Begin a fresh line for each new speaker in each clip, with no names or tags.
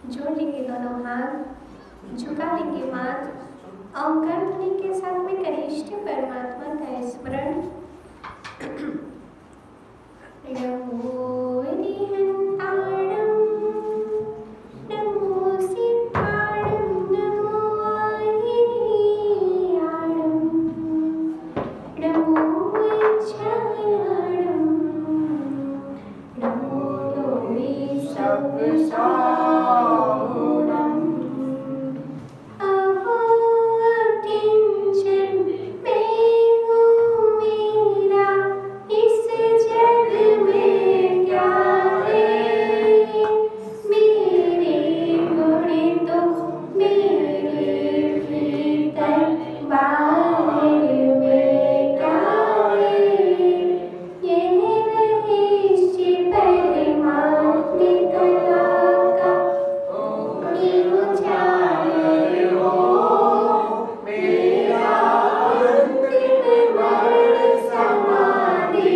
जोड़ लेंगे दोनों हाथ, झुका लेंगे माथ, ओंकार ध्वनि के साथ में करें इष्ट परमात्मा का स्मरण। नमो अरिहंताणं, नमो सिद्धाणं, नमो आयर्याणं, नमो इच्छायाणं, नमो योगी सर्वसाहुणम्। अहो अकिंचन मैं हूँ मेरा, इस जग में क्या है? मेरे गुण तो मेरे भीतर, बाहर में क्या है? यह रहस्य परमात्मिक का उजागर हो। मेरा अंतिम मरण समाधि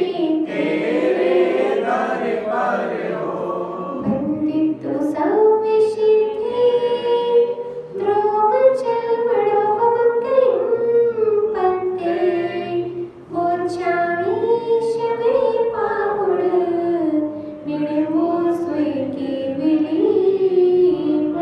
तेरे दर पर हो। बंदित सविशिधि द्रोमचर्मणोपमकैं पते, बोचामीश में पाहुण, निर्मो स्वीकी विलीपणियम्।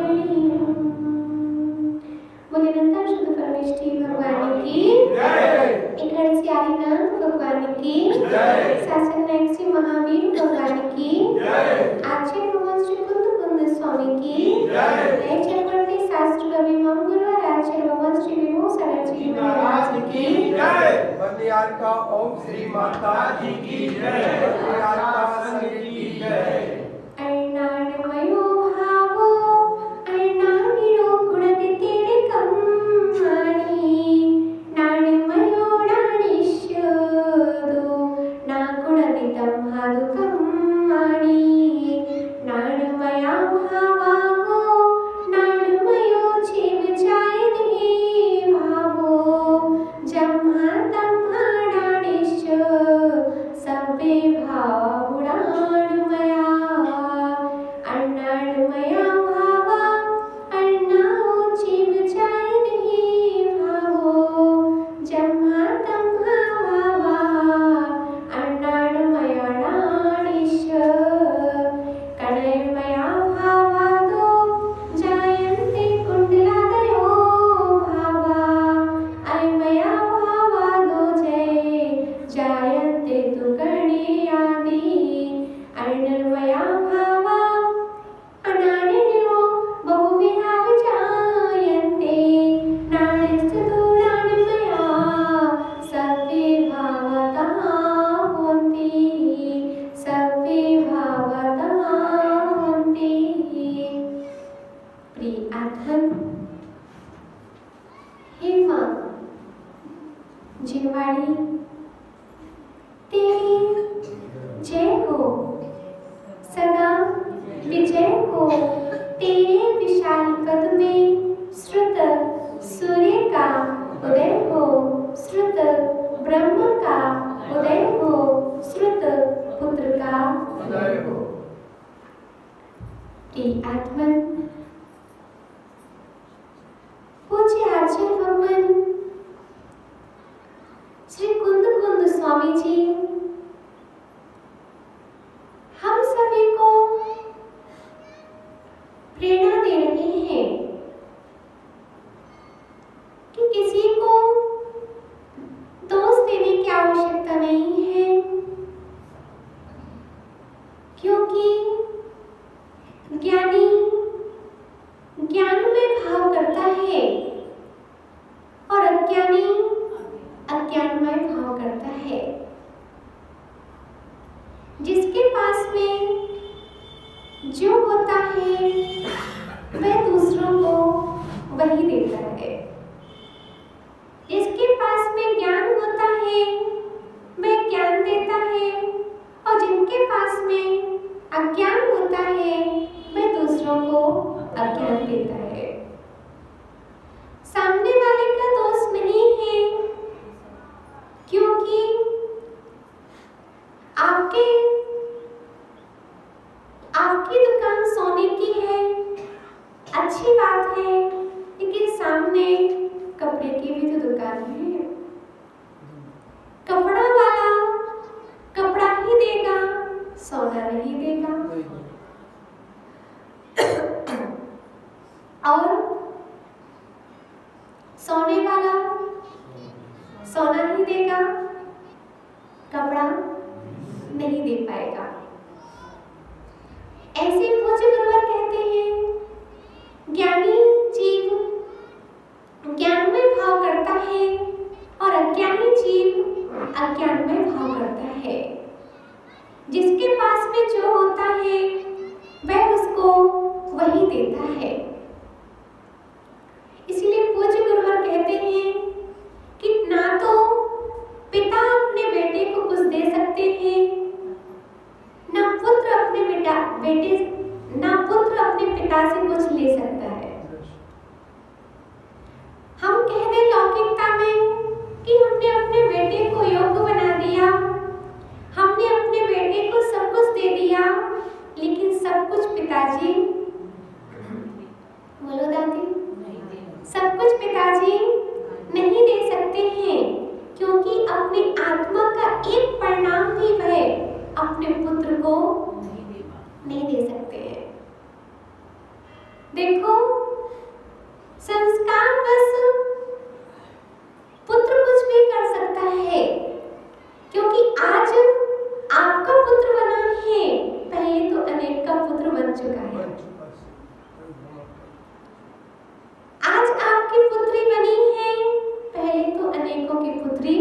बोले नंदा शुद्ध परमेष्ठी भगवान की जय। इकड़ से आदिनाथ भगवान की जय। शासन नायक से महावीर भगवान की जय। आचार्य भगवान श्री कुंद कुंद स्वामी की जय। नए चक्रवर्ती शास्त्र कवि मंगल और आचार्य भगवान श्री विभू सरजी महाराज की
जय। बंदियार का ओम श्री माता जी की जय। बंदियार का संघ की जय।
अर्णाणमयो भावो अर्णाणिरो गुणतितिरिकं वाणी, नाणमयो नाणीष्यदो नागुणदितं हादुकं वाणी, नाणमया भावाहो नाणमयो जीव जायते भावो, जम्हा तम्हा नाणीष्य सबे भावुडाणमया। अर्णाणमया भावा अर्णाओ जीव जायते भावो, जम्हा तम्हा भावा अर्णाणमया नाणीष्य। कणयमया भावादो जायन्ते कुण्डलादयो भावा, अयमया भावादो जायन्ते तु गणेयादि। अर्णमया भावा अनानिनो बहुविधा विजायन्ते, नाणस्ततो नाणमया सर्वे भावतः भवन्ति, सर्वे भावतः भवन्ति। प्रिय आत्मन, हे माँ जिनवाणी तेरी जय हो, सदा विजय हो। तेरे विशाल पद में श्रुत सूर्य का उदय हो, श्रुत ब्रह्म का उदय हो, श्रुत पुत्र का उदय हो। प्रिय आत्मन, पूज्य आचार्य भगवान श्री कुंद कुंद स्वामी जी हम सभी को प्रेरणा दे रहे हैं कि किसी को दोष देने की आवश्यकता नहीं है, क्योंकि ज्ञानी ज्ञान में भाव करता है और अज्ञानी अज्ञानमय भाव करता है। जिसके पास में जो होता है वह दूसरों को वही देता है। जिसके पास में ज्ञान होता है वह ज्ञान देता है, और जिनके पास में अज्ञान होता है वह दूसरों को अज्ञान देता है। सामने वाले का दोष नहीं है, क्योंकि आपकी दुकान सोने की है देता है। इसलिए पूज्य गुरुवर कहते हैं कि ना तो पिता अपने बेटे को कुछ दे सकते हैं, ना पुत्र अपने पिता से कुछ ले सकता है। हम कह दें लौकिकता में कि हमने अपने बेटे को योग्य बना दिया, हमने अपने बेटे को सब कुछ दे दिया, लेकिन सब कुछ पिताजी, बोलो दादी, सब कुछ पिताजी नहीं दे सकते हैं, क्योंकि अपनी आत्मा का एक परिणाम भी वह अपने पुत्र को नहीं दे सकते हैं। देखो, संस्कार बस पुत्र कुछ भी कर सकता है, क्योंकि आज आपका पुत्र बना है, पहले तो अनेक का पुत्र बन चुका है। आज आपकी पुत्री बनी है, पहले तो अनेकों की पुत्री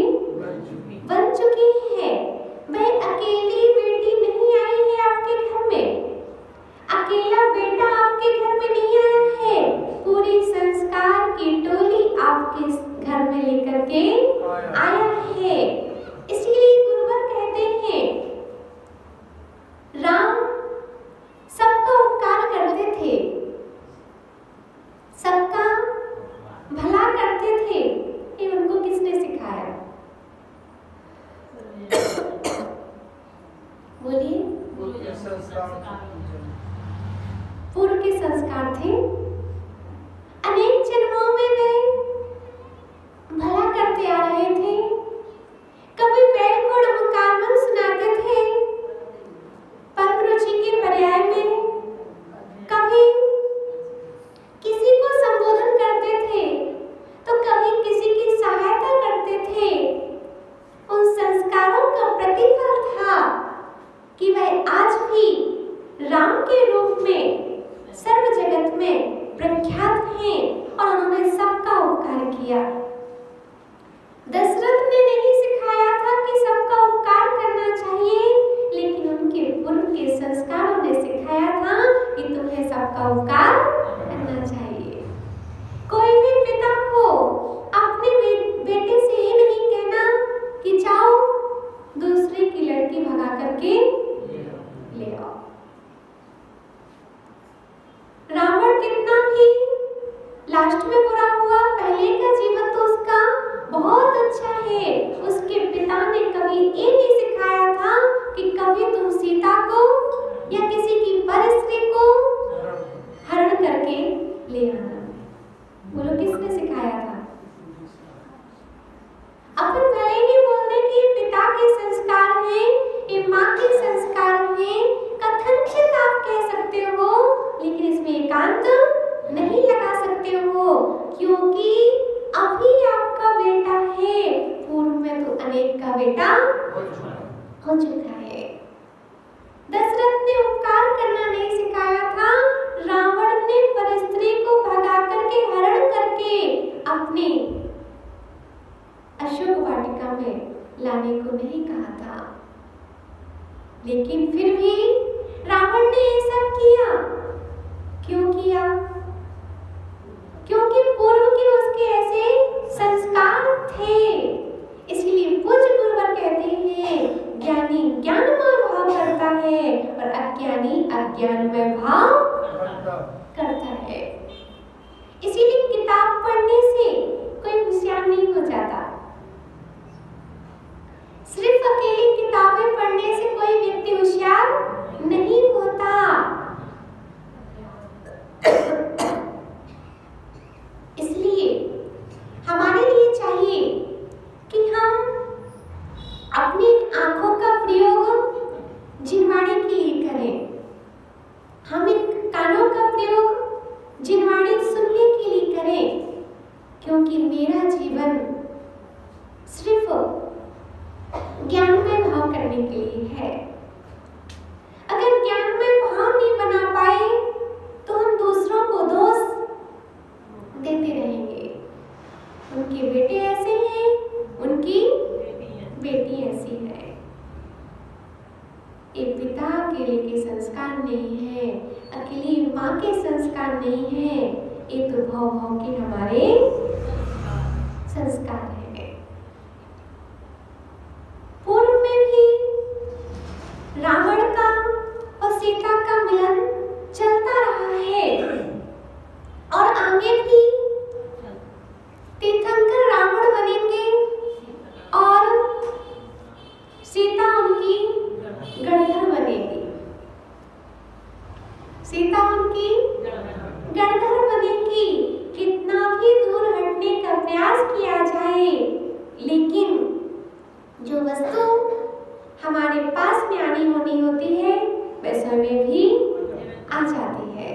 बन चुकी है। वह अकेली बेटी नहीं आई है आपके घर में, अकेला बेटा आपके घर में नहीं आया है, पूरी संस्कार की टोली आपके घर में लेकर के आया है। इसलिए गुरुवर कहते हैं, राम सबका उपकार करते थे, सबका भला करते थे। ये उनको किसने सिखाया? बोलिए। पूर्व के संस्कार थे। अनेक जन्मों में वे भला करते आ रहे थे। कभी बैल को नमस्कार सुनाते थे परम रुचि के पर्याय में, कभी किसी को संबोधन करते थे, तो कभी किसी की सहायता करते थे। उन संस्कारों का प्रतिफल था कि वह आज भी राम के रूप में सर्व जगत में प्रख्यात हैं और उन्होंने सबका उपकार किया। दशरथ ने नहीं सिखाया था कि सबका उपकार करना चाहिए, लेकिन उनके पूर्व के संस्कारों ने सिखाया था कि तुम्हें सबका उपकार करना चाहिए। कोई भी पिता हो अपने बेटे से ये नहीं कहना कि जाओ दूसरे की लड़की भगा करके ले आओ। रावण कितना भी लास्ट में बुरा हुआ, पहले का जीवन तो उसका बहुत अच्छा है। उसके पिता ने कभी ये नहीं सिखाया था कि कभी तुम सीता को या किसी की पर स्त्री को हरण करके ले आना। बोलो, किसने सिखाया था? अपन भले ही बोलते कि पिता के संस्कार हैं, ये माँ के संस्कार हैं, कथनचित आप कह सकते हो, लेकिन इसमें एकांत नहीं लगा सकते हो, क्योंकि अभी आपका बेटा है, पूर्व में तो अनेक का बेटा हो चुका है। दशरथ ने उपकार करना नहीं सिखाया था, रावण ने परस्त्री को भगा करके हरण करके अपने अशोक वाटिका में लाने को नहीं कहा था। लेकिन फिर भी रावण ने ये सब किया। क्यों किया? क्योंकि पूर्व के उसके ऐसे संस्कार थे। इसलिए पूज्य गुरुवर कहते हैं, ज्ञानी ज्ञानमय भाव करता है और अज्ञानी अज्ञानमय भाव करता है। इसीलिए किताब पढ़ने से कोई होशियार नहीं हो जाता। सिर्फ अकेली किताबें पढ़ने से कोई व्यक्ति होशियार नहीं होता। इसलिए हमारे लिए चाहिए कि हम अपनी आंखों का प्रयोग जिनवाणी के लिए करें, हम कानों का प्रयोग जिनवाणी सुनने के लिए करें, क्योंकि मेरा जीवन सिर्फ ज्ञानमय भाव करने के लिए है। अगर ज्ञानमय भाव नहीं बना पाए तो हम दूसरों को दोष देते रहेंगे। उनके बेटे ऐसे हैं, उनकी बेटी ऐसी है। एक पिता अकेले के संस्कार नहीं है, अकेली माँ यहाँ के संस्कार नहीं है, ये तो भाव भाव के हमारे संस्कार है। पूर्व में भी रावण का और सीता का मिलन चलता रहा है और आगे भी तीर्थंकर रावण बनेंगे और सीता उनकी गणधर बनेगी। सीता उनकी गणधर बनेगी। कितना भी दूर हटने का प्रयास किया जाए, लेकिन जो वस्तु हमारे पास में आनी होनी होती है वह समय भी आ जाती है।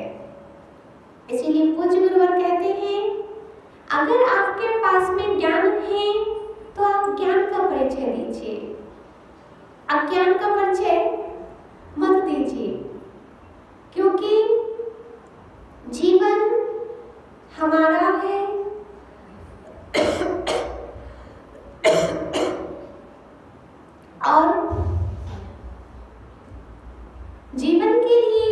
इसीलिए पूज्य गुरुवर कहते हैं, अगर आपके पास में ज्ञान है तो आप ज्ञान का परिचय दीजिए, अज्ञान का परिचय मत दीजिए, क्योंकि जीवन हमारा है और जीवन के लिए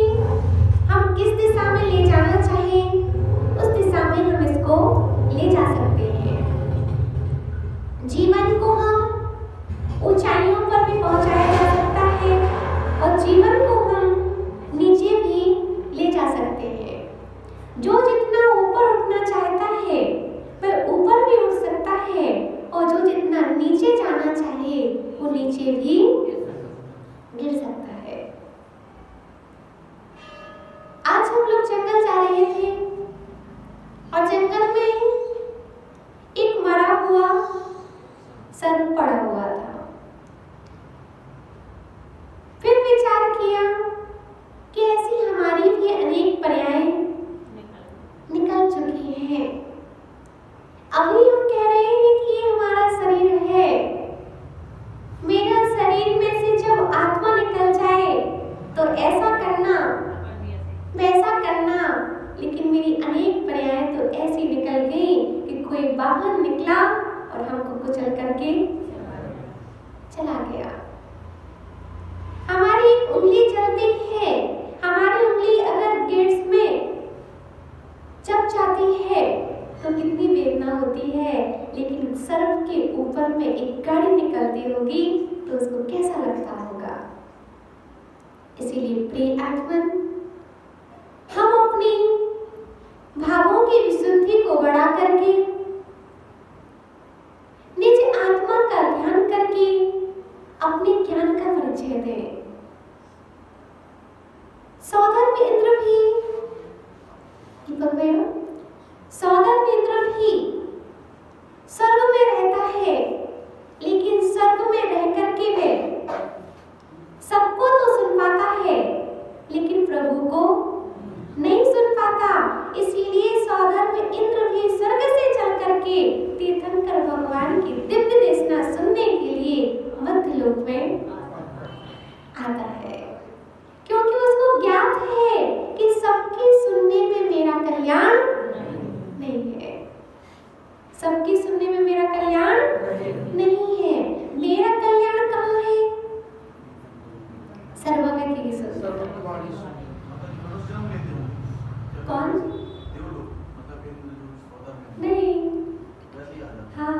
हम किस दिशा में ले जाना चाहें उस दिशा में हम इसको ले जा सकते हैं। जीवन को हम ऊंचाइयों पर भी पहुंचाया जा सकता है और जीवन को हम नीचे भी ले जा सकते हैं। जो जितना ऊपर उठना चाहता है वह ऊपर भी उठ सकता है और जो जितना नीचे जाना चाहे वो नीचे भी गिर सकता है। आज हम लोग जंगल जा रहे थे और जंगल में एक मरा हुआ सर्प पड़ा हुआ था। फिर विचार किया कि ऐसी हमारी भी अनेक पर्याय निकल चुकी हैं। अभी हम कह रहे हैं कि ये हमारा शरीर है, मेरा शरीर में से जब आत्मा निकल जाए तो ऐसा करना वैसा करना, लेकिन मेरी अनेक पर्याय तो ऐसी निकल गई कि कोई बाहर निकला और हमको कुचल करके चला गया। हमारी एक उंगली चलती है, हमारी उंगली अगर गेट्स में चप जाती है तो कितनी वेदना होती है, लेकिन सर्प के ऊपर में एक गाड़ी निकलती होगी तो उसको कैसा लगता होगा। इसीलिए प्रिय आत्मन, हम अपनी भावों की विशुद्धि को बढ़ा करके निज आत्मा का ध्यान करके अपने ज्ञान का परिचय दें। सौधर्म इंद्र भी सौधर्म इंद्र भी स्वर्ग में रहता है, लेकिन स्वर्ग में रह करके वह सबको तो सुन पाता है लेकिन प्रभु को नहीं सुन पाता। इसीलिए सौधर्म इंद्र भी स्वर्ग से चल करके तीर्थंकर भगवान की दिव्य देशना सुनने के लिए मध्य लोक में आता है, क्योंकि उसको ज्ञात है कि सबके सुनने में मेरा कल्याण नहीं है। सबकी सुनने में मेरा कल्याण नहीं है। मेरा कल्याण कहाँ है? सर्वज्ञ की सुनने। कौन? नहीं, हाँ,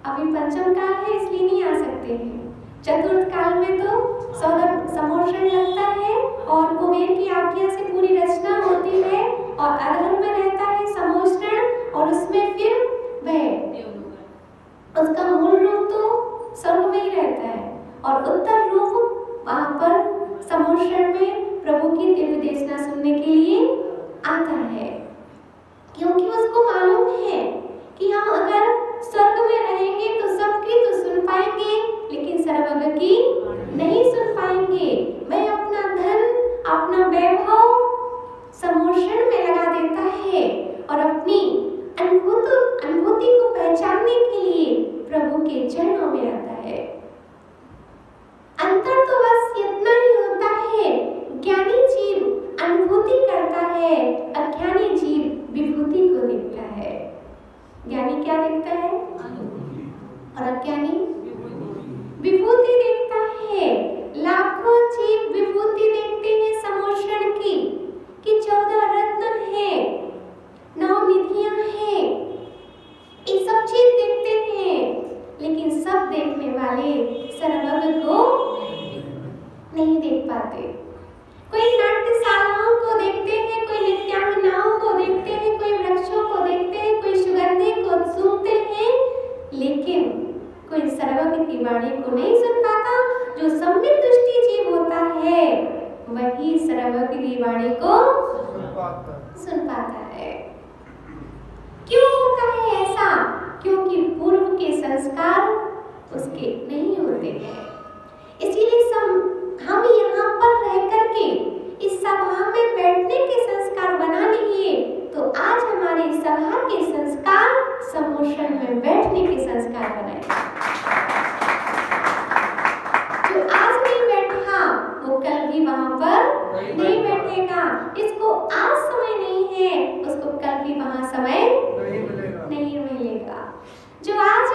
अभी पंचम काल है इसलिए नहीं आ सकते हैं। चतुर्थ काल में तो समोषण लगता है और कुबेर की आज्ञा से पूरी रचना होती है और अधर्म में रहता है समोषण और उसमें फिर वह उसका मूल रूप तो स्वर्ग में ही रहता है और उत्तर रूप वहां पर समोषण में प्रभु की दिव्य देशना सुनने के लिए आता है, क्योंकि उसको मालूम है कि हम अगर स्वर्ग में रहेंगे तो सबकी तो सुन पाएंगे लेकिन सर्वज्ञ की नहीं सुन पाएंगे। मैं अपना धन अपना वैभव समोषण में लगा देता है और अपनी अनुभूति को पहचानने के लिए प्रभु के चरणों में आता है। अंतर तो बस इतना ही होता है, ज्ञानी जीव अनुभूति करता है, अज्ञानी जीव विभूति को देखता है। ज्ञानी क्या देखता है और अज्ञानी विभूति देखता है। लाखों जीव विभूति देखते हैं समोषण की, प्रभु की वाणी को सुन पाता है। क्यों होता है ऐसा? क्योंकि पूर्व के संस्कार उसके नहीं होते हैं। इसीलिए हम यहाँ पर रह करके इस सभा में बैठने के संस्कार बना लिए, तो आज हमारे सभा के संस्कार समोषण में बैठने के संस्कार बनाए। जो आज नहीं बैठा वो कल भी वहां पर नहीं बैठेगा। इसको आज समय नहीं है, उसको कल भी वहां समय नहीं मिलेगा। जो आज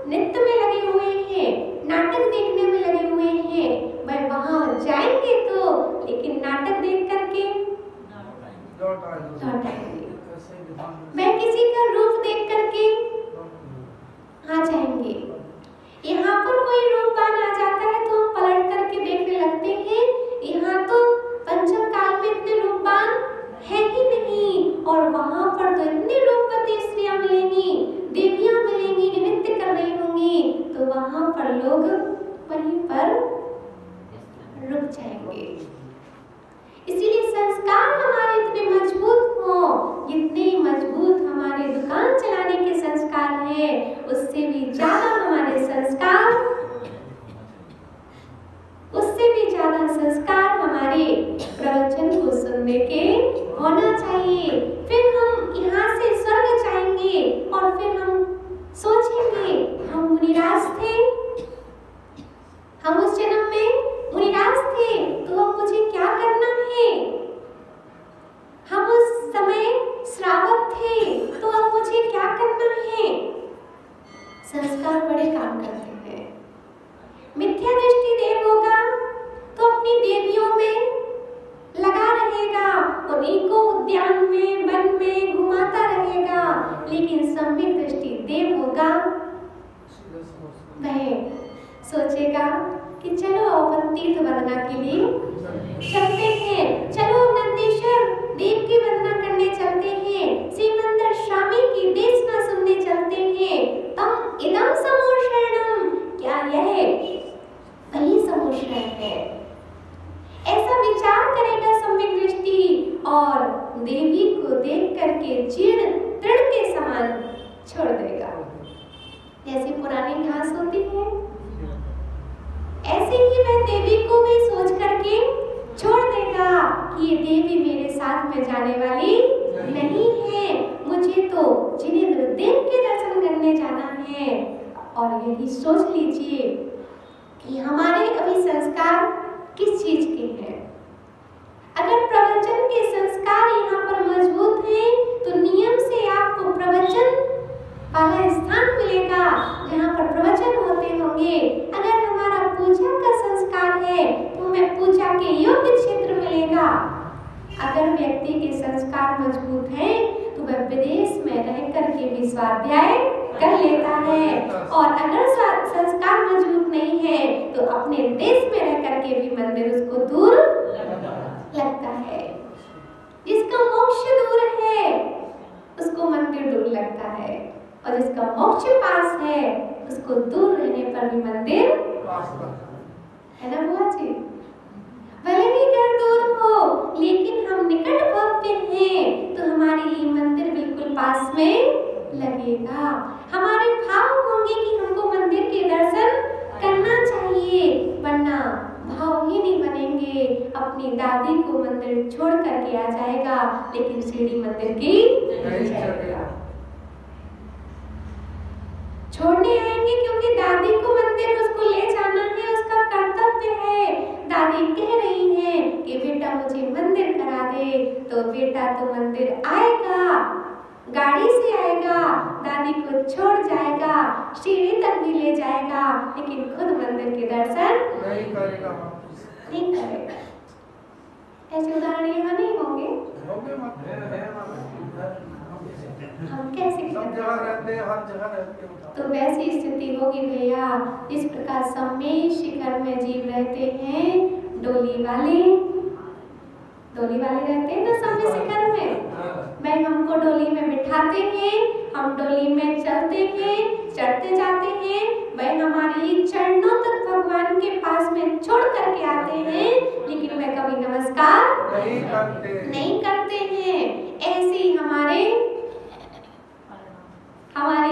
नृत्य में लगे हुए हैं, नाटक देखने में लगे हुए हैं, वह वहां जाएंगे तो लेकिन नाटक देख करके लौट आएंगे। वह किसी का रूप देख करके आ जाएंगे। यहाँ पर कोई रूपवान आ जाता है तो हम पलट करके देखने लगते हैं। यहाँ तो पंचम काल में इतने रूपवान है ही नहीं, और वहां पर तो इतनी रूपवती स्त्रियां मिलेंगी, देवियां मिलेंगी, नृत्य कर रही होंगी, तो वहां पर लोग वहीं पर रुक जाएंगे। इसीलिए संस्कार हमारे इतने मजबूत हो, जितने मजबूत हमारे दुकान चलाने के संस्कार है, उससे भी ज्यादा हमारे संस्कार, उससे भी ज्यादा संस्कार हमारे प्रवचन को सुनने के होना चाहिए। फिर हम यहाँ से स्वर्ग जाएंगे और फिर हम सोचेंगे हम मुनिराज थे, हम उस जन्म में मुनिराज थे, तो अब मुझे क्या करना है? हम उस समय श्रावक थे, तो अब मुझे क्या करना है? संस्कार बड़े काम करते हैं। मिथ्या दृष्टि देव होगा तो अपनी देवियों में लगा रहेगा, उन्हीं को उद्यान में, वन में घुमाता रहेगा। लेकिन सम्यक दृष्टि देव होगा, वह सोचेगा कि चलो अपन तीर्थ वंदना के लिए चलते हैं, चलो नंदीश्वर देव की वंदना करने चलते हैं, श्री मंदिर स्वामी की देशना सुनने चलते हैं। तम इदम समोषणम, क्या यह वही समोषण है? ऐसा विचार करेगा सम्यक दृष्टि, और देवी को देख करके जीर्ण तृण के समान छोड़ देगा। जैसे पुरानी घास होती है, ऐसे ही वह देवी को भी सोच करके छोड़ देगा कि ये देवी मेरे साथ में जाने वाली नहीं है, मुझे तो जिनेंद्र देव के दर्शन करने जाना है। और यही सोच लीजिए कि हमारे अभी संस्कार किस चीज के हैं। अगर प्रवचन के संस्कार यहाँ पर मजबूत हैं, तो नियम से आपको प्रवचन वाला स्थान मिलेगा जहाँ पर प्रवचन होते होंगे। अगर हमारा पूजा का संस्कार है तो हमें पूजा के योग्य क्षेत्र मिलेगा। अगर व्यक्ति के संस्कार मजबूत हैं तो वह विदेश में रह करके भी स्वाध्याय कर लेता है, और अगर संस्कार मजबूत नहीं है तो अपने देश में रह करके भी मंदिर उसको दूर लगता है। जिसका मोक्ष दूर है उसको मंदिर दूर लगता है, और जिसका मोक्ष पास है उसको दूर रहने पर भी मंदिर है ना बुआ जी। भले ही घर दूर हो लेकिन हम निकट भव्य हैं तो हमारे लिए मंदिर बिल्कुल पास में लगेगा। हमारे भाव होंगे कि हमको मंदिर के दर्शन करना चाहिए, वरना भाव ही नहीं बनेंगे। अपनी दादी को मंदिर छोड़ करके आ जाएगा लेकिन सीढ़ी मंदिर की नहीं जाएगा। छोड़ने आएंगे क्योंकि दादी को मंदिर उसको ले जाना है, उसका कर्तव्य है। दादी कह रही है कि बेटा मुझे मंदिर करा दे, तो बेटा तो मंदिर आएगा, गाड़ी से आएगा, दादी को छोड़ जाएगा, सीढ़ी तक भी ले जाएगा, लेकिन खुद मंदिर के दर्शन नहीं करेगा। ऐसे उदाहरण यहाँ नहीं होंगे। हम कैसे तो वैसी स्थिति होगी भैया। इस प्रकार सम्मेद शिखर में जीव रहते हैं, डोली वाले रहते हैं ना सम्मेद शिखर में। वह हमको डोली में बिठाते हैं, हम डोली में चलते हैं, चढ़ते जाते हैं, वह हमारे लिए चरणों तक भगवान के पास में छोड़ करके आते हैं, लेकिन वह कभी नमस्कार नहीं करते हैं। ऐसे ही हमारी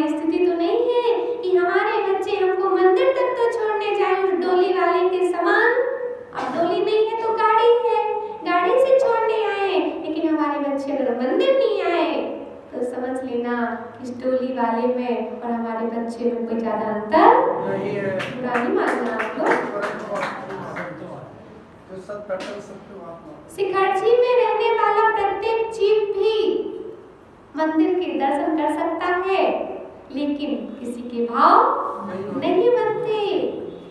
स्थिति तो नहीं है कि हमारे बच्चे हमको मंदिर तक तो छोड़ने जाए उस डोली वाले के समान। अब डोली नहीं है तो गाड़ी है, गाड़ी से छोड़ने आए, लेकिन हमारे बच्चे अगर मंदिर नहीं आए तो समझ लेना इस डोली वाले में और हमारे बच्चे में कोई ज्यादा अंतर नहीं है। बुरा नहीं मानना आप लोग। शिखरजी में रहने वाला प्रत्येक जीव भी मंदिर के दर्शन कर सकता है, लेकिन किसी के भाव नहीं बनते।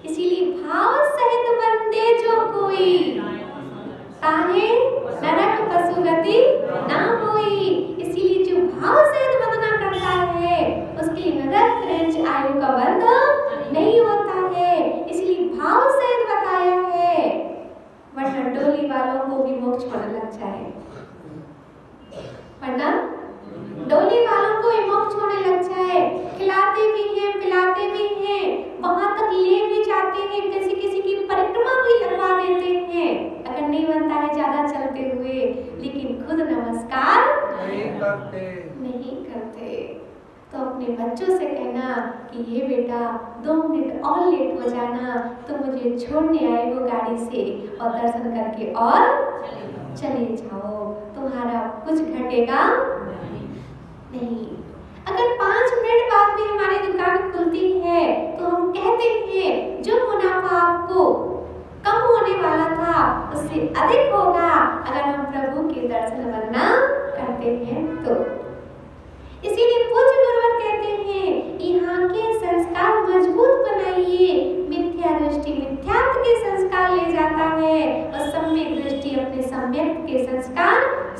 इसीलिए भाव सहित बनते जो कोई, ताहे नरक पशु गति ना होई। इसीलिए जो भाव सहित बंदना करता है उसके लिए नरक क्लेश आयु का बंध नहीं होता है। इसलिए भाव सहित बताया है, वरना डोली वालों को भी मोक्ष पड़ लग जाए, वरना डोली वालों को मोक्ष होने लग जाए। खिलाते भी हैं, पिलाते भी हैं, वहां तक ले भी जाते हैं, किसी की परिक्रमा भी लगवा देते हैं अगर नहीं बनता है ज्यादा चलते हुए, लेकिन खुद नमस्कार नहीं करते। तो अपने बच्चों से कहना कि ये बेटा 2 मिनट और लेट हो जाना तो मुझे छोड़ने आए वो गाड़ी से और दर्शन करके और चले जाओ, तुम्हारा कुछ घटेगा नहीं। अगर 5 मिनट बाद भी हमारी दुकान खुलती है तो हम कहते हैं जो मुनाफा आपको कम होने वाला था उससे अधिक होगा अगर हम प्रभु के दर्शन वंदना करते हैं तो। इसीलिए पूज्य गुरुवर कहते हैं यहाँ के संस्कार मजबूत बनाइए। मिथ्या दृष्टि मिथ्यात्व के संस्कार ले जाता है और सम्यक दृष्टि अपने सम्यक के संस्कार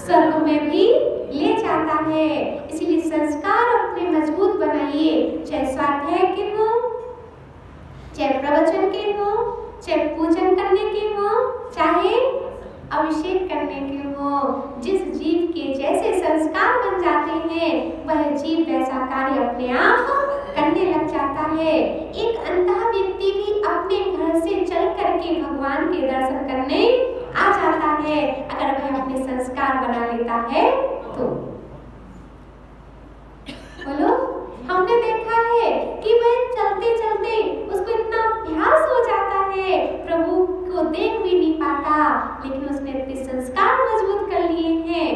स्वर्ग में भी ले जाता है। इसीलिए संस्कार अपने मजबूत बनाइए, चाहे स्वाध्याय के हो, चाहे प्रवचन के हो, चाहे पूजन करने के हो, चाहे अभिषेक करने के हो। जिस जीव के जैसे संस्कार बन जाते हैं वह जीव वैसा कार्य अपने आप करने लग जाता है। एक अंधा व्यक्ति भी अपने घर से चल करके भगवान के दर्शन करने आ जाता है अगर वह अपने संस्कार बना लेता है तो। बोलो, हमने देखा है कि वह चलते चलते उसको इतना अभ्यास हो जाता है, प्रभु को देख भी नहीं पाता, लेकिन उसने अपने संस्कार मजबूत कर लिए हैं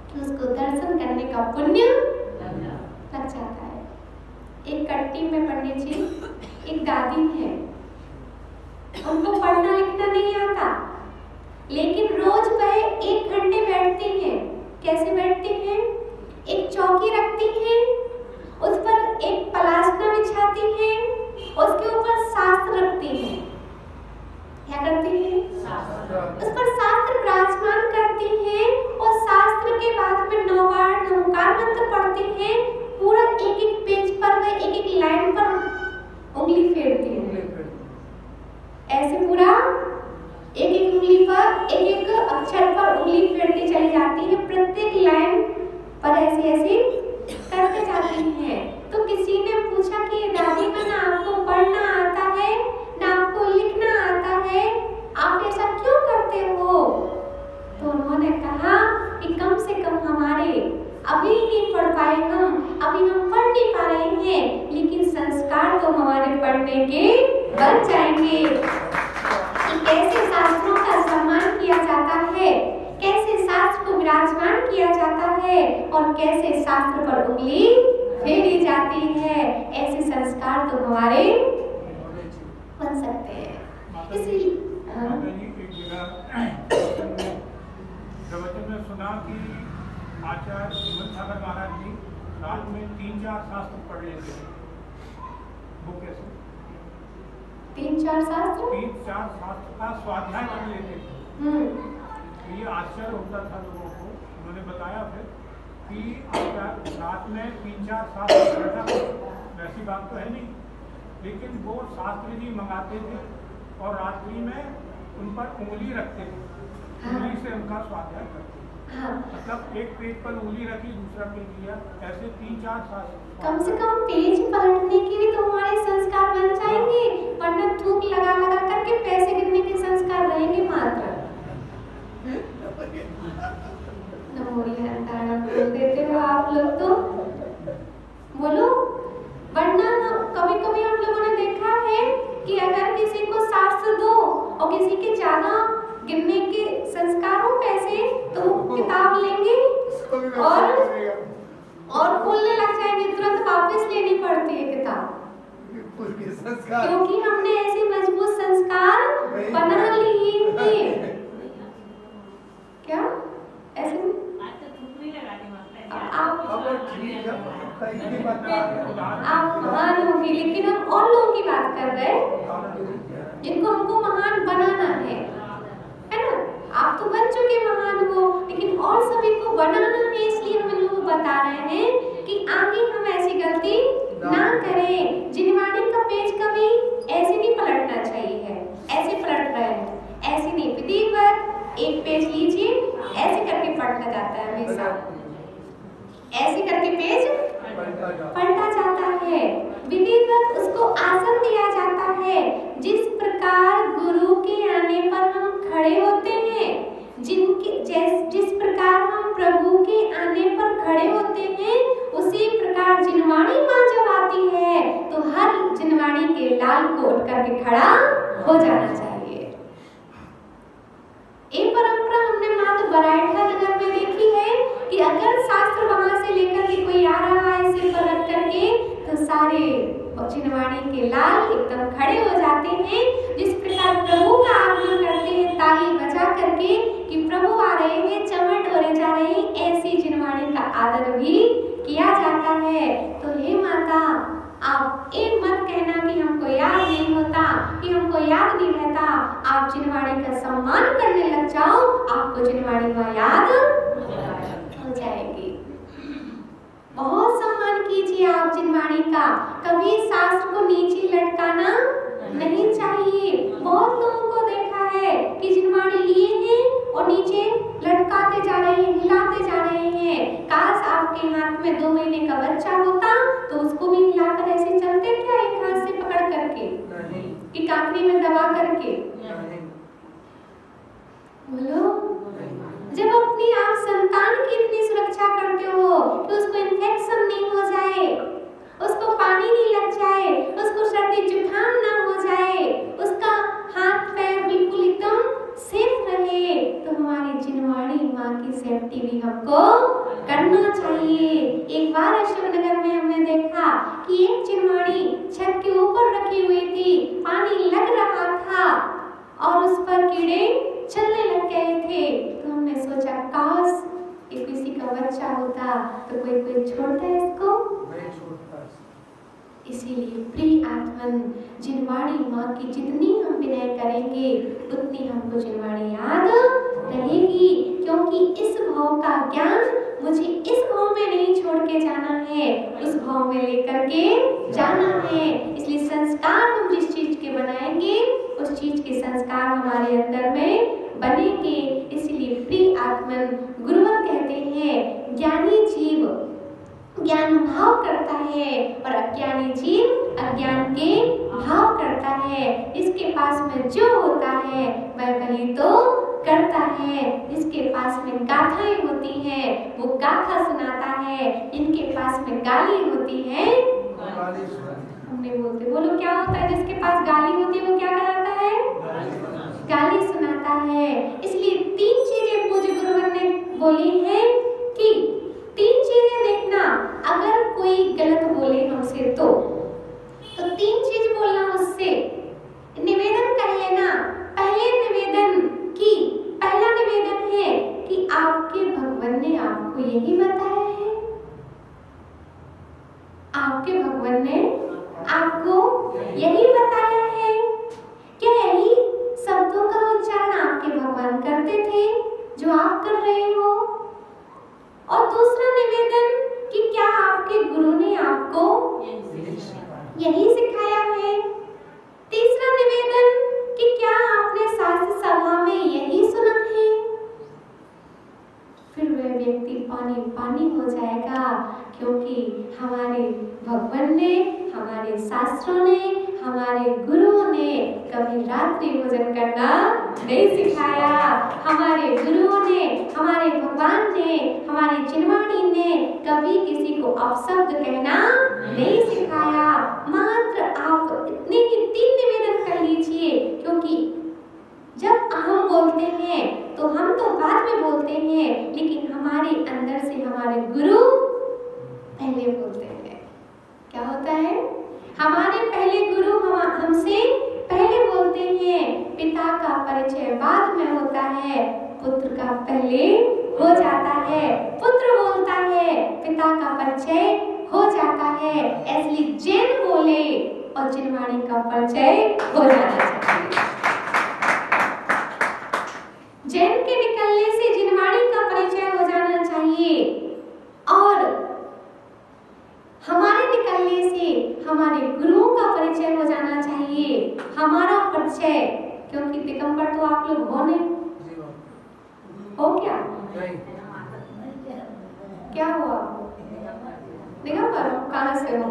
कि उसको दर्शन करने का पुण्य लग जाता है। एक कट्टी में पंडित जी एक दादी है, उनको पढ़ना लिखना नहीं आता, लेकिन रोज वह 1 घंटे बैठती हैं। कैसे बैठती हैं? एक चौकी रखती हैं, उस पर एक पलासना बिछाती हैं, उसके ऊपर शास्त्र रखती हैं। क्या करती हैं? उस पर शास्त्र विराजमान करती हैं और शास्त्र के बाद में 9 बार नमोकार मंत्र पढ़ती हैं। पूरा एक पेज पर वह एक लाइन पर उंगली फेरती हैं। ऐसे पूरा एक उंगली पर एक अक्षर पर उंगली फेरती चली जाती है, प्रत्येक लाइन पर ऐसे करते जाती हैं। तो किसी ने पूछा कि दादी माँ ना आपको पढ़ना आता है ना आपको लिखना आता है, आप ऐसा क्यों करते हो? तो उन्होंने कहा कि कम से कम हमारे अभी नहीं पढ़ पाए हम, अभी हम पढ़ नहीं पा रहे हैं, लेकिन संस्कार तो हमारे पढ़ने के बन जाएंगे। कैसे शास्त्रों का सम्मान किया जाता है, कैसे शास्त्र को विराजमान किया जाता है और कैसे शास्त्र पर उंगली फेरी जाती है, ऐसे संस्कार तो हमारे बन सकते हैं। इसलिए
प्रवचन में सुना कि आचार्य हेमंत सागर महाराज जी रात में 3-4 शास्त्र पढ़ लेते थे। वो कैसे?
3-4 शास्त्र?
3-4 शास्त्र का स्वाध्याय कर लेते थे। ये आश्चर्य होता था लोगों को। उन्होंने बताया फिर कि रात में 3-4 शास्त्र पढ़ना वैसी बात तो है नहीं, लेकिन वो शास्त्री जी मंगाते थे और रात्रि में उन पर उंगली रखते थे। उंगली से उनका स्वाध्याय करते हैं।
हाँ।
मतलब एक पेज पर उंगली रखी, दूसरा पेज लिया, ऐसे 3-4 साल।
कम से कम पेज पलटने के भी तो हमारे संस्कार बन जाएंगे, वरना थूक लगा लगा करके पैसे गिनने के संस्कार रहेंगे मात्र। बोल देते हो आप लोग तो, बोलो। वरना कभी कभी हम लोगों ने देखा है कि अगर किसी को शास्त्र दो और किसी के ज्यादा गिनने के संस्कार हो पैसे, तो वो किताब लेंगे और खोलने लग जाएंगे, तुरंत वापस लेनी पड़ती है किताब, क्योंकि हमने ऐसे मजबूत संस्कार बना लिए हैं। क्या ऐसे आप महान होंगे, लेकिन हम और लोगों की बात कर रहे हैं जिनको हमको महान बनाना है ना। आप तो बन चुके महान हो, लेकिन और सभी को बनाना है, इसलिए हम लोग बता रहे हैं कि आगे हम ऐसी गलती ना करें। जिनवाणी का पेज कभी ऐसे नहीं पलटना चाहिए, ऐसे पलट रहे हैं, ऐसे नहीं, विधिवत एक पेज लीजिए, ऐसे करके पलटा जाता है हमेशा, ऐसे करके पेज पलटा जाता है। विधिवत उसको आसन दिया जाता है। जिस प्रकार गुरु के आने पर हम खड़े होते हैं, जिस प्रकार हम प्रभु के आने पर खड़े होते हैं, उसी प्रकार जिनवाणी माँ जब आती है तो हर जिनवाणी के लाल को उठ करके खड़ा हो जाना चाहिए। एक परंपरा हमने मात्र बराइठा नगर में देखी है कि अगर शास्त्र वहां से लेकर के कोई आ रहा है सिर पर रख करके, तो सारे जिनवाणी के लाल एकदम खड़े हो जाते हैं। जिस प्रकार प्रभु का आगमन करते हैं ताली बजा करके कि प्रभु आ रहे हैं, चमड़ ढोरे जा रहे हैं, ऐसी जिनवाणी का आदर भी किया जाता है। तो हे माता, आप एक मत कहना कि हमको याद नहीं होता, कि हमको याद नहीं रहता। आप जिनवाणी का सम्मान करने लग जाओ, आपको जिनवाणी माँ याद हो जाएगी। बहुत सम्मान कीजिए आप जिनवाणी का। कभी शास्त्र को नीचे लटकाना नहीं चाहिए। बहुत लोगों को देखा है कि जिनवाणी लिए हैं और नीचे लटकाते जा रहे हैं, हिलाते जा रहे हैं। काश आपके हाथ में 2 महीने का बच्चा होता तो उसको भी हिलाकर ऐसे चलते क्या, एक हाथ से पकड़ करके कि काकरी में दबा करके? बोलो। जब अपनी आप संतान की इतनी सुरक्षा करते हो कि उसको इन्फेक्शन नहीं हो जाए, उसको पानी नहीं लग जाए, उसको सर्दी जुकाम ना हो जाए, उसका हाथ पैर बिल्कुल एकदम सेफ रहे, तो हमारी जिनवाणी माँ की सेफ्टी भी हमको करना चाहिए। एक बार अशोकनगर में हमने देखा कि एक जिनवाणी छत के ऊपर रखी हुई थी, पानी लग रहा था और उस पर कीड़े चलने लग गए थे। तो हमने सोचा काश ये किसी का बच्चा होता तो कोई छोड़ता है इसको, नहीं छोड़ता। इसीलिए प्रिय आत्मन, जिनवाणी माँ की जितनी हम विनय करेंगे उतनी हमको जिनवाणी याद रहेगी, क्योंकि इस भाव का ज्ञान मुझे इस भाव में नहीं छोड़ के जाना है, उस भाव में लेकर के जाना है। इसलिए संस्कार हम जिस चीज के बनाएंगे उस चीज के संस्कार हमारे अंदर में बनेंगे। इसलिए प्रिय आत्मन, गुरुवर कहते हैं ज्ञानी जीव ज्ञान भाव करता है और अज्ञानी जीव अज्ञान के भाव करता है। इसके पास में जो होता है वह वही तो करता है। इसके पास में गाथाएं होती हैं वो गाथा सुनाता है, इनके पास में गाली होती है हमने बोलते, बोलो क्या होता है जिसके पास गाली होती है वो क्या कराता है? गाली सुनाता है। इसलिए 3 चीजें पूज्य गुरुवर ने बोली हैं कि 3 चीजें देखना, अगर कोई गलत बोले हमसे तो 3 चीज बोलना उससे, निवेदन कर लेना। पहला निवेदन है कि आपके भगवान ने आपको यही बताया है, आपके भगवान ने आपको यही बताया है, क्या यही शब्दों का उच्चारण आपके भगवान करते थे जो आप कर रहे हो? और दूसरा निवेदन कि क्या आपके गुरु ने आपको यही सिखाया है? तीसरा निवेदन कि क्या आपने शास्त्र सभा में यही सुना है? फिर वह व्यक्ति पानी पानी हो जाएगा, क्योंकि हमारे भगवान ने, हमारे शास्त्रों ने, हमारे गुरुओं ने कभी रात्रि भोजन करना नहीं सिखाया। हमारे गुरुओं ने, हमारे भगवान ने, हमारी चिन्हवाणी ने कभी किसी को अपशब्द कहना नहीं सिखाया। मात्र आप इतने ही 3 निवेदन कर लीजिए, क्योंकि जब हम बोलते हैं तो हम तो बाद में बोलते हैं, लेकिन हमारे अंदर से हमारे गुरु पहले बोलते हैं। क्या होता है? हमारे पहले गुरु हमसे पहले बोलते हैं। पिता का परिचय बाद में होता है, पुत्र का पहले हो जाता है। पुत्र बोलता है, पिता का परिचय हो जाता है। इसलिए जैन बोले और चिन्हवाणी का परिचय हो जाना चाहिए। जैन के निकलने से जिनवाणी का परिचय हो जाना चाहिए, और हमारे निकलने से हमारे गुरुओं का परिचय हो जाना चाहिए। हमारा परिचय, क्योंकि दिगंबर तो आप लोग हो नहीं, हो क्या? क्या हुआ? दिगंबर कहाँ से हो?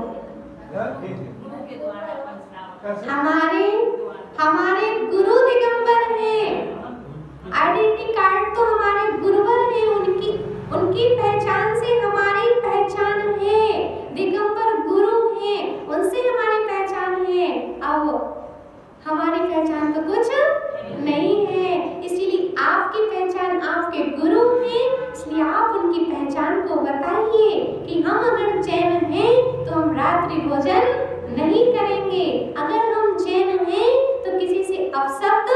हमारे गुरु दिगंबर हैं। आइडेंटिटी कार्ड तो हमारे गुरुवर हैं, उनकी पहचान से हमारी पहचान है। दिगंबर गुरु हैं, उनसे हमारी पहचान है। अब हमारी पहचान तो कुछ नहीं है, इसलिए आपकी पहचान आपके गुरु हैं। इसलिए आप उनकी पहचान को बताइए कि हम अगर जैन हैं तो हम रात्रि भोजन नहीं करेंगे। अगर हम जैन हैं तो किसी से अपशब्द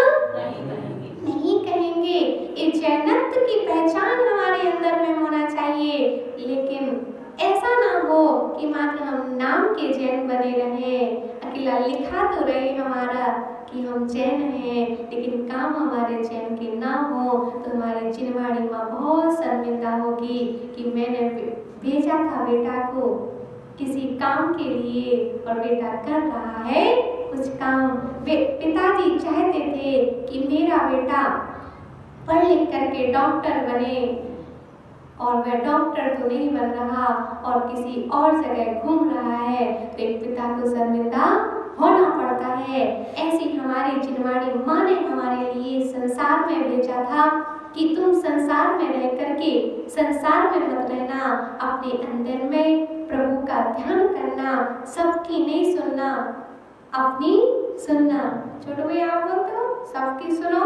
नहीं कहेंगे। ये जैनत्व की पहचान हमारे अंदर में होना चाहिए, लेकिन ऐसा ना हो कि मात्र हम नाम के जैन बने रहे, अकेला लिखा तो रहे हमारा कि हम जैन हैं, लेकिन काम हमारे जैन के ना हो तो हमारे चिन्हवाणी माँ बहुत शर्मिंदा होगी कि मैंने भेजा था बेटा को किसी काम के लिए और बेटा कर रहा है कुछ काम। पिताजी चाहते थे कि मेरा बेटा पढ़ लिख करके डॉक्टर बने, और वह डॉक्टर तो नहीं बन रहा और किसी और जगह घूम रहा है, तो एक पिता को शर्मिंदा होना पड़ता है। ऐसी हमारी चिन्हवाणी माँ ने हमारे लिए संसार में भेजा था कि तुम संसार में रह करके संसार में मत रहना, अपने अंदर में प्रभु का ध्यान करना, सबकी नहीं सुनना, अपनी सुनना। छोटू भैया आप बोलते हो सबकी सुनो,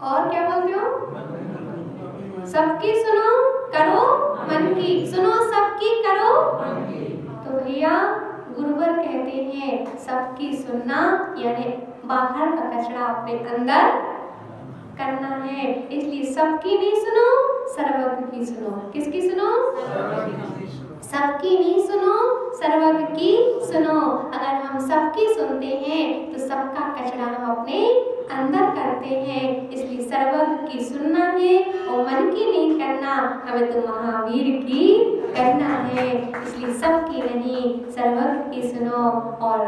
और क्या बोलते हो? सबकी सुनो करो मन की, सुनो सबकी करो। तो भैया गुरुवर कहते हैं सबकी सुनना यानी बाहर का कचरा अपने अंदर करना है। इसलिए सबकी नहीं सुनो, सर्वज्ञ की सुनो। किसकी सुनो? सबकी नहीं सुनो, सर्वज्ञ की सुनो। अगर हम सबकी सुनते हैं तो सबका कचरा हम अपने अंदर करते हैं। इसलिए सर्वज्ञ की सुनना है और मन की नहीं करना, हमें तो महावीर की करना है। इसलिए सबकी नहीं, सर्वज्ञ की सुनो और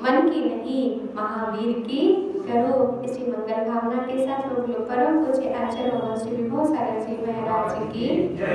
मन की नहीं, महावीर की करो। इसी मंगल भावना के साथ हम लोग परम पूज्य आचार्य श्री विभो सागर जी महाराज की
जय।